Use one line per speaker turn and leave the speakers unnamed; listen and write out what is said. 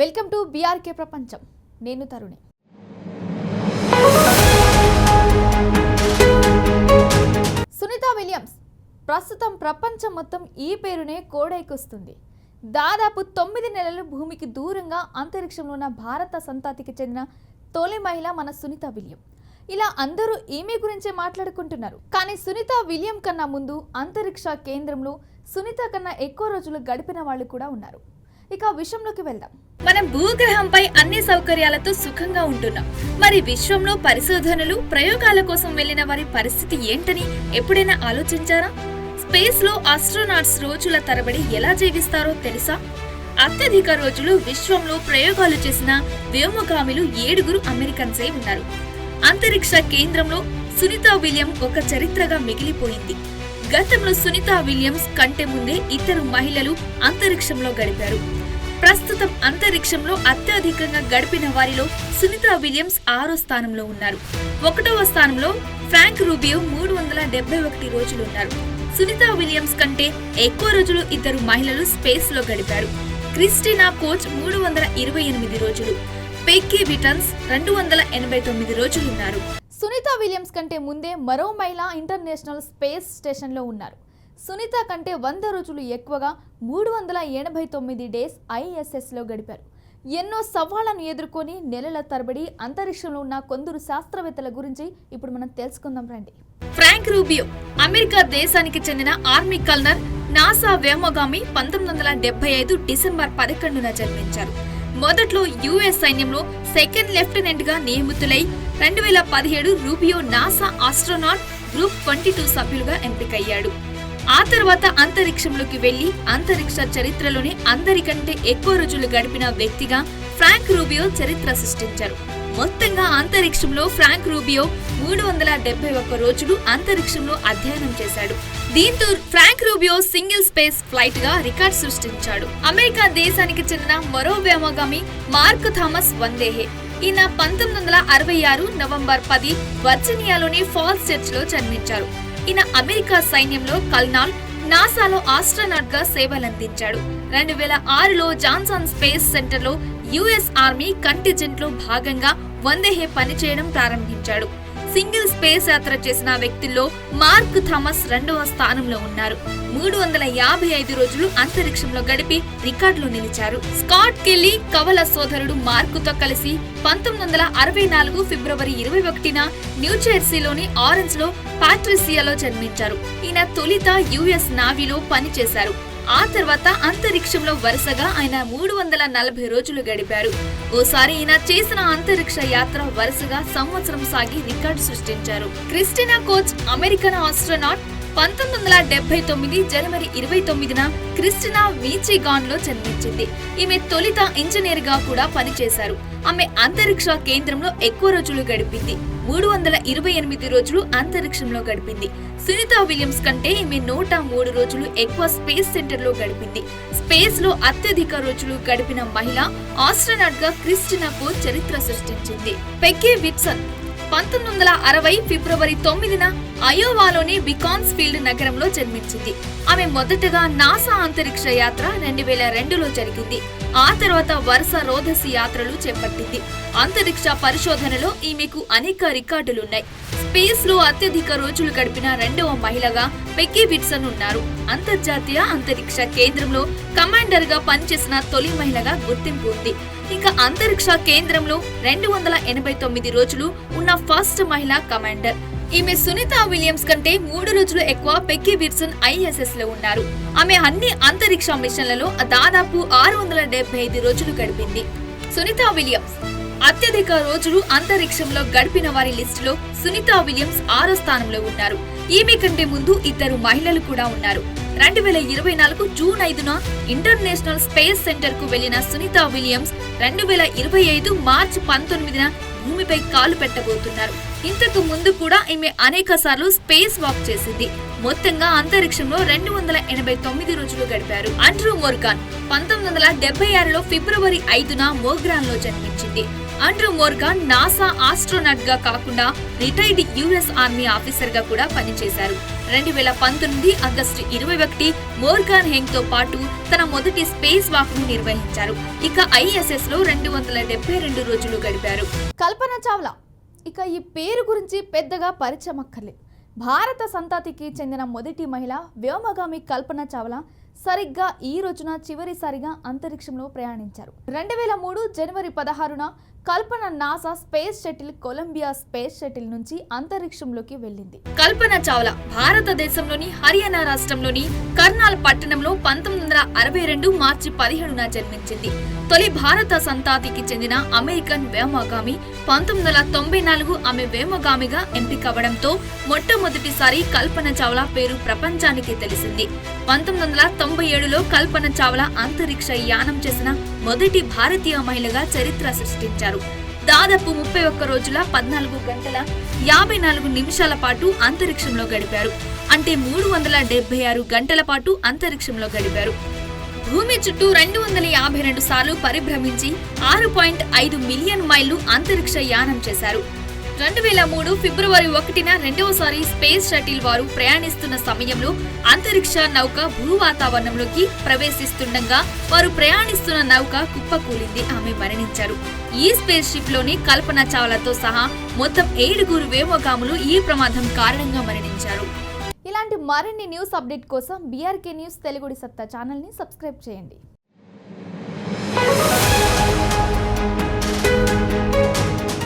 Welcome to BRK ప్రపంచం. నేను తరుణి. Sunitha Williams ప్రస్తుతం ప్రపంచం మొత్తం ఈ పేరునే కోడైకొస్తుంది. దాదాపు 9 నెలలు భూమికి దూరంగా అంతరిక్షంలో ఉన్న భారత సంతతికి చెందిన తొలి మహిళ మన సునీతా విలియం. ఇలా అందరూ ఈమె గురించే మాట్లాడుకుంటున్నారు. కానీ సునీతా విలియం కన్నా ముందు అంతరిక్ష కేంద్రంలో సునీత కన్నా ఎక్కువ రోజులు గడిపిన వాళ్ళు కూడా ఉన్నారు. ఇక విషయంలోకి వెళ్దాం.
మనం భూగ్రహంపై అన్ని సౌకర్యాలతో సుఖంగా ఉంటున్నాం. మరి విశ్వంలో పరిశోధనలు ప్రయోగాల కోసం వెళ్లిన వారి పరిస్థితి ఏంటని ఎప్పుడైనా ఆలోచించారా? స్పేస్ లో ఆస్ట్రోనాట్స్ రోజుల తరబడి ఎలా జీవిస్తారో తెలుసా? అత్యధిక రోజులు విశ్వంలో ప్రయోగాలు చేసిన వ్యోమగామిలు 7 అమెరికన్సే ఉన్నారు. అంతరిక్ష కేంద్రంలో సునీతా విలియం ఒక చరిత్రగా మిగిలిపోయింది. గతంలో సునీతా విలియమ్స్ కంటే ముందే ఇద్దరు మహిళలు అంతరిక్షంలో గడిపారు. ప్రస్తుతం అంతరిక్షంలో అత్యధికంగా గడిపిన వారిలో సునీతా విలియమ్స్ 6వ స్థానంలో ఉన్నారు. 1వ స్థానంలో ఫ్రాంక్ రూబియో 371 రోజులు ఉన్నారు. సునీతా విలియమ్స్ కంటే ఎక్కువ రోజులు ఇద్దరు మహిళలు స్పేస్ లో గడిపారు. క్రిస్టినా కోచ్ 328 రోజులు, పెగ్గీ విటన్స్ 289 రోజులు ఉన్నారు.
సునీతా విలియమ్స్ కంటే ముందే మరో మహిళ ఇంటర్నేషనల్ స్పేస్ స్టేషన్లో ఉన్నారు. సునీత కంటే 100 రోజులు ఎక్కువగా 389 డేస్ ISSలో గడిపారు. ఎన్నో సవాళ్లను ఎదుర్కొని నెలల తరబడి అంతరిక్షంలో ఉన్న కొందరు శాస్త్రవేత్తల గురించి ఇప్పుడు మనం తెలుసుకుందాం రండి.
ఫ్రాంక్ రూబియో అమెరికా దేశానికి చెందిన ఆర్మీ కల్నర్, నాసా వ్యోమగామి. 1975 డిసెంబర్ 11న జన్మించారు. మొదట్లో US సైన్యంలో సెకండ్ లెఫ్టినెంట్ గా నియమితులై 2017 రూబియో నాసా ఆస్ట్రోనాట్ గ్రూప్ 22 సభ్యులుగా ఎంపికయ్యాడు. ఆ తర్వాత అంతరిక్షంలోకి వెళ్లి అంతరిక్ష చరిత్రలోనే అందరికంటే ఎక్కువ రోజులు గడిపిన వ్యక్తిగా ఫ్రాంక్ రూబియో చరిత్ర సృష్టించారు. మొత్తంగా అంతరిక్షంలో ఫ్రాంక్ రూబియో 371 రోజులు అంతరిక్షంలో అధ్యయనం చేశాడు. దీంతో Frank Rubio single space flight గా రికార్డ్ సృష్టించాడు. అమెరికా దేశానికి చెందిన మరో వ్యోమగామి మార్క్ థామస్ వందేహే. ఈయన 1966 నవంబర్ 10 వర్జీనియాలోని ఫాల్స్ చర్చ్ లో జన్మించారు. ఈయన అమెరికా సైన్యంలో కల్నాల్, నాసాలో ఆస్ట్రోనాట్ గా సేవలందించాడు. 2006లో జాన్సన్ స్పేస్ సెంటర్ లో US ఆర్మీ కంటింజెంట్ లో భాగంగా వందేహే పనిచేయడం ప్రారంభించాడు. సింగిల్ స్పేస్ యాత్ర చేసిన వ్యక్తుల్లో మార్క్ థామస్ 2వ స్థానంలో ఉన్నారు. 355 రోజులు అంతరిక్షంలో గడిపి రికార్డులో నిలిచారు. స్కాట్ కెల్లీ కవల సోదరుడు మార్కుతో కలిసి 1964 ఫిబ్రవరి 21న న్యూజెర్సీలోని ఆరెంజ్ లో పాట్రిసియాలో జన్మించారు. ఈయన తొలిత US నావీలో పనిచేశారు. ఆ తర్వాత అంతరిక్షంలో వరుసగా ఆయన 340 రోజులు గడిపారు. ఓసారి ఈయన చేసిన అంతరిక్ష యాత్ర వరుసగా సంవత్సరం సాగి రికార్డు సృష్టించారు. Christina coach American astronaut. 1979 జనవరి 29న క్రిస్టినా మిచిగాన్ లో జన్మించింది. ఈమె తొలిత ఇంజనీర్ గా కూడా పనిచేశారు. ఆమె అంతరిక్ష కేంద్రంలో ఎక్కువ రోజులు గడిపింది. 328 రోజులు అంతరిక్షంలో గడిపింది. సునీతా విలియమ్స్ కంటే ఈమె 103 రోజులు ఎక్కువ స్పేస్ సెంటర్ లో గడిపింది. స్పేస్ లో అత్యధిక రోజులు గడిపిన మహిళ ఆస్ట్రోనాట్ గా క్రిస్టినా కోచ్ చరిత్ర సృష్టించింది. పెగ్గీ విట్సన్ 1960 ఫిబ్రవరి 9న అయోవాలోని బికాన్స్ ఫీల్డ్ నగరంలో జన్మించింది. ఆమె మొదటగా నాసా అంతరిక్ష యాత్ర 2002లో జరిగింది. ఆ తర్వాత వరుస రోదసి యాత్రలు చేపట్టింది. అంతరిక్ష పరిశోధనలో ఈమెకు అనేక రికార్డులున్నాయి. స్పేస్ లో అత్యధిక రోజులు గడిపిన 2వ మహిళగా పెగ్గీ విట్సన్ ఉన్నారు. అంతర్జాతీయ అంతరిక్ష కేంద్రంలో కమాండర్ గా పనిచేసిన తొలి మహిళగా గుర్తింపు ఉంది. ఇంకా అంతరిక్ష కేంద్రంలో 289 రోజులు ఉన్న ఫస్ట్ మహిళా కమాండర్. ఈమె సునీతా విలియమ్స్ కంటే 3 రోజులు ఎక్కువ పెగ్గీ విట్సన్ ISS లో ఉన్నారు. ఆమె అన్ని అంతరిక్ష మిషన్లలో దాదాపు 675 రోజులు గడిపింది. సునీతా విలియమ్స్ అత్యధిక రోజులు అంతరిక్షంలో గడిపిన వారి లిస్టులో సునీతా విలియమ్స్ 6వ స్థానంలో ఉన్నారు. ఈమె కంటే ముందు ఇద్దరు మహిళలు కూడా ఉన్నారు. 2024 జూన్ 5న ఇంటర్నేషనల్ స్పేస్ సెంటర్ కు వెళ్లిన సునీతా విలియమ్స్ 2025 మార్చి 19న భూమిపై కాలు పెట్టబోతున్నారు. ఇంతకు ముందు కూడా ఈమె అనేక సార్లు స్పేస్ వాక్ చేసింది. మొత్తంగా అంతరిక్షంలో 289 రోజులు గడిపారు. ఆండ్రూ మోర్గాన్ 1976లో ఫిబ్రవరి 5న మోగ్రాన్ లో జన్మించింది. ఆండ్రూ మోర్గాన్ నాసా ఆస్ట్రోనాట్ గా కాకుండా రిటైర్డ్ US ఆర్మీ ఆఫీసర్ గా కూడా పనిచేశారు. 2019 ఆగస్టు 21 మోర్గాన్ హెంగ్ తో పాటు తన మొదటి స్పేస్ వాక్ ను నిర్వహించారు. ఇక ISS లో 272 రోజులు గడిపారు.
కల్పన చావ్లా ఇక ఈ పేరు గురించి పెద్దగా పరిచయం అక్కర్లేదు. భారత సంతతికి చెందిన మొదటి మహిళ వ్యోమగామి కల్పన చావ్లా సరిగ్గా ఈ రోజున చివరిసారిగా అంతరిక్షంలో ప్రయాణించారు. 2003 జనవరి 16న Kalpana NASA space shuttle Columbia space shuttle నుంచి అంతరిక్షంలోకి వెళ్ళింది.
కల్పన చావ్లా భారతదేశంలోని హర్యానా రాష్ట్రంలోని కర్నాల్ పట్టణంలో 1962 మార్చి 17న జన్మించింది. తొలి భారత సంతతికి చెందిన అమెరికన్ వ్యోమగామి. 1994 ఆమె వ్యోమగామిగా ఎంపికవడంతో మొట్టమొదటిసారి కల్పన చావ్లా పేరు ప్రపంచానికి తెలిసింది. 1997లో కల్పన చావ్లా అంతరిక్ష యానం చేసిన మొదటి భారతీయ మహిళగా చరిత్ర సృష్టించారు. దాదాపు 31 రోజుల 14 గంటల 54 నిమిషాల పాటు అంతరిక్షంలో గడిపారు. అంటే 376 గంటల పాటు అంతరిక్షంలో గడిపారు. భూమి చుట్టూ 252 సార్లు పరిభ్రమించి 6.5 మిలియన్ మైళ్లు అంతరిక్ష యానం చేశారు. 2003 ఫిబ్రవరి 1న రెండవసారి స్పేస్ షటిల్ వారు ప్రయాణిస్తున్న సమయంలో అంతరిక్ష నౌక భూ వాతావరణంలోకి ప్రవేశిస్తుండగా వారు ప్రయాణిస్తున్న నౌక కుప్పకూలింది. ఆమె మరణించారు. ఈ స్పేస్ షిప్ లోని కల్పన చావ్లాతో సహా మొత్తం 7 వ్యోమగాములు ఈ ప్రమాదం కారణంగా మరణించారు.
ఇలాంటి మరిన్ని న్యూస్ అప్డేట్ కోసం BRK న్యూస్ తెలుగుడి సత్తా ఛానల్ని సబ్స్క్రైబ్ చేయండి.